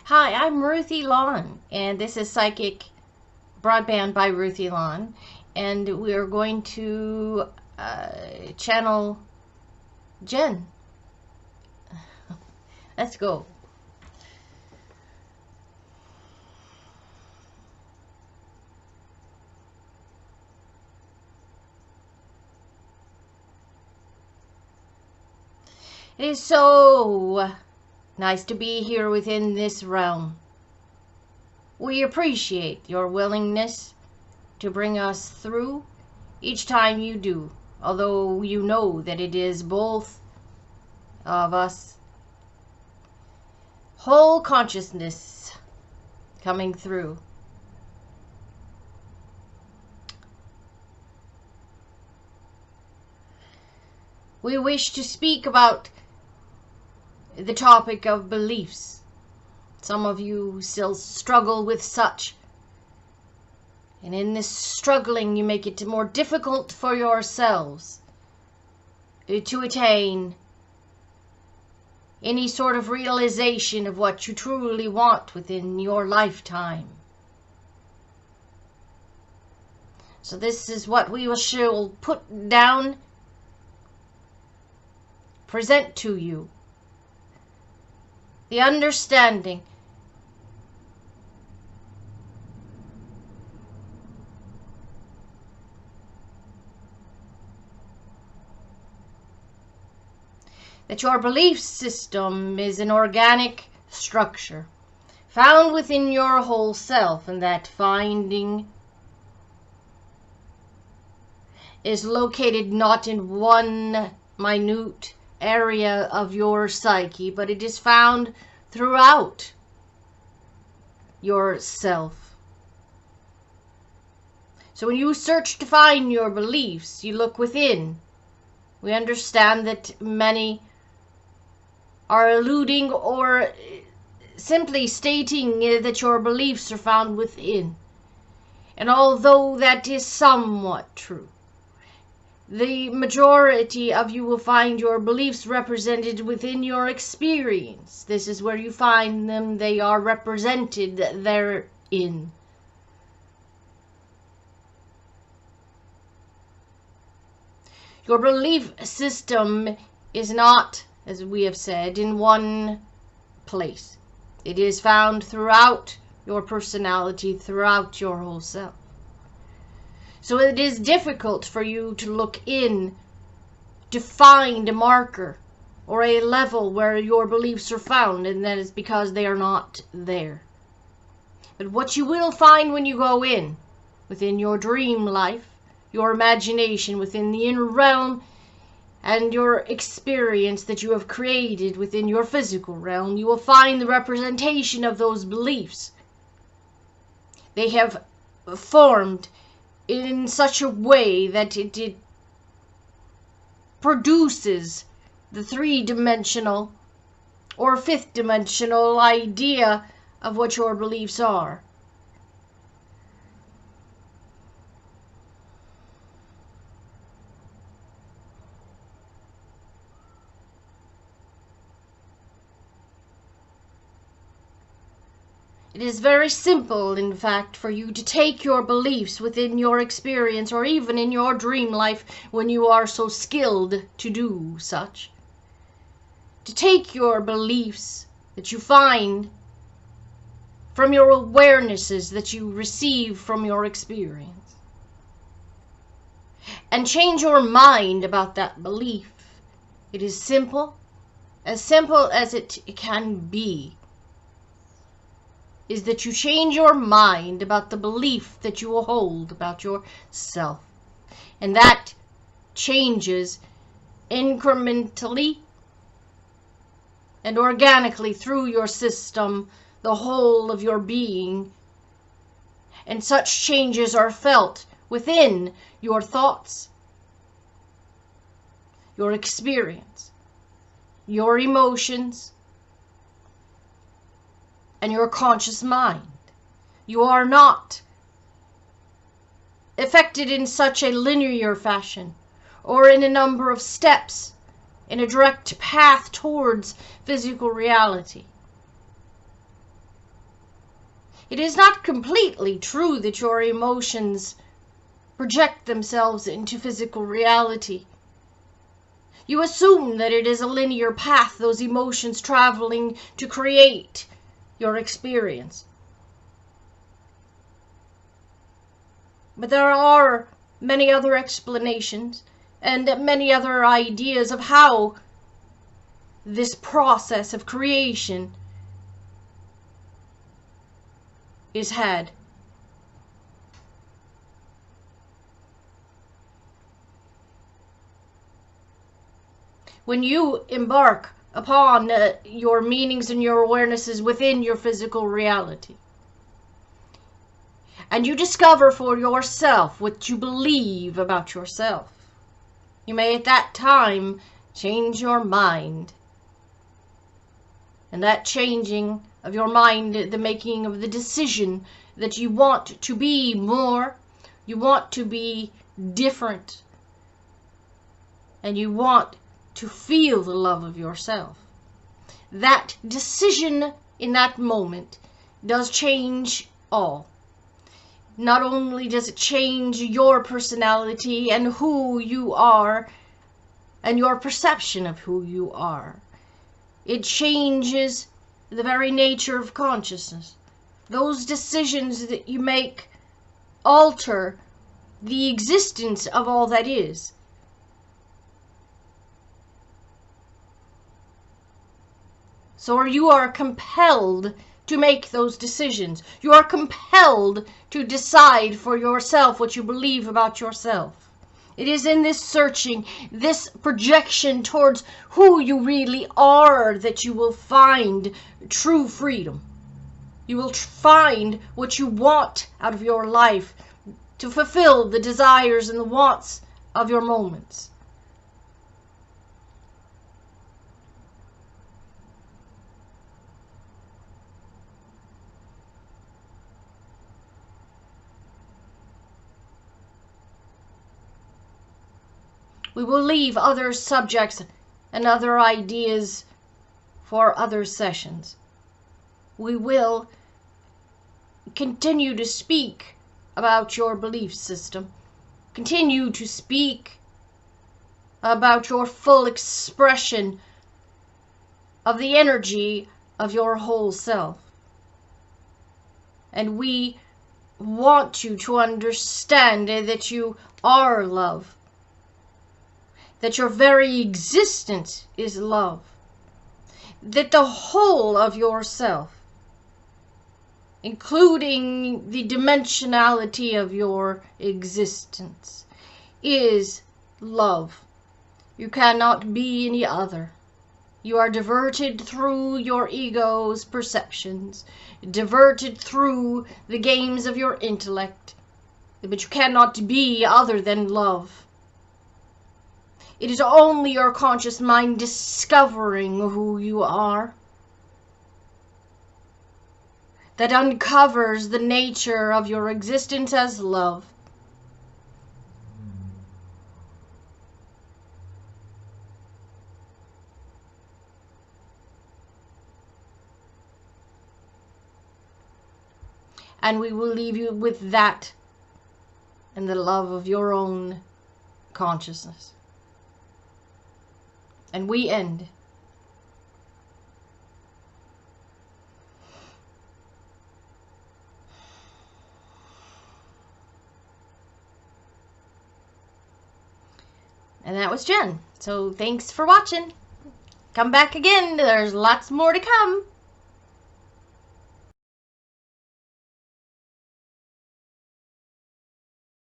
Hi, I'm Ruth Elan, and this is Psychic Broadband by Ruth Elan, and we are going to channel Jen. Let's go. It is so nice to be here within this realm. We appreciate your willingness to bring us through each time you do, although you know that it is both of us whole consciousness coming through. We wish to speak about the topic of beliefs. Some of you still struggle with such, and in this struggling you make it more difficult for yourselves to attain any sort of realization of what you truly want within your lifetime. So this is what we shall put down, present to you. The understanding that your belief system is an organic structure found within your whole self, and that finding is located not in one minute area of your psyche, but it is found throughout yourself. So when you search to find your beliefs, you look within. We understand that many are alluding or simply stating that your beliefs are found within. And although that is somewhat true, the majority of you will find your beliefs represented within your experience. This is where you find them. They are represented therein. Your belief system is not, as we have said, in one place. It is found throughout your personality, throughout your whole self. So it is difficult for you to look in to find a marker or a level where your beliefs are found, and that is because they are not there. But what you will find when you go in, within your dream life, your imagination, within the inner realm, and your experience that you have created within your physical realm, you will find the representation of those beliefs. They have formed in such a way that it produces the three-dimensional or fifth-dimensional idea of what your beliefs are. It is very simple, in fact, for you to take your beliefs within your experience, or even in your dream life when you are so skilled to do such. To take your beliefs that you find from your awarenesses that you receive from your experience, and change your mind about that belief. It is simple as it can be. Is that you change your mind about the belief that you will hold about yourself. And that changes incrementally and organically through your system, the whole of your being. And such changes are felt within your thoughts, your experience, your emotions, and your conscious mind. You are not affected in such a linear fashion, or in a number of steps, in a direct path towards physical reality. It is not completely true that your emotions project themselves into physical reality. You assume that it is a linear path, those emotions traveling to create your experience. But there are many other explanations and many other ideas of how this process of creation is had. When you embark upon your meanings and your awarenesses within your physical reality, and you discover for yourself what you believe about yourself, you may at that time change your mind. And that changing of your mind, the making of the decision that you want to be more, you want to be different, and you want to feel the love of yourself. That decision in that moment does change all. Not only does it change your personality and who you are and your perception of who you are, it changes the very nature of consciousness. Those decisions that you make alter the existence of all that is. So you are compelled to make those decisions. You are compelled to decide for yourself what you believe about yourself. It is in this searching, this projection towards who you really are, that you will find true freedom. You will find what you want out of your life to fulfill the desires and the wants of your moments. We will leave other subjects and other ideas for other sessions. We will continue to speak about your belief system, continue to speak about your full expression of the energy of your whole self. And we want you to understand that you are love, that your very existence is love, that the whole of yourself, including the dimensionality of your existence, is love. You cannot be any other. You are diverted through your ego's perceptions, diverted through the games of your intellect, but you cannot be other than love. It is only your conscious mind discovering who you are that uncovers the nature of your existence as love. And we will leave you with that and the love of your own consciousness. And we end. And that was Jen. So thanks for watching. Come back again. There's lots more to come.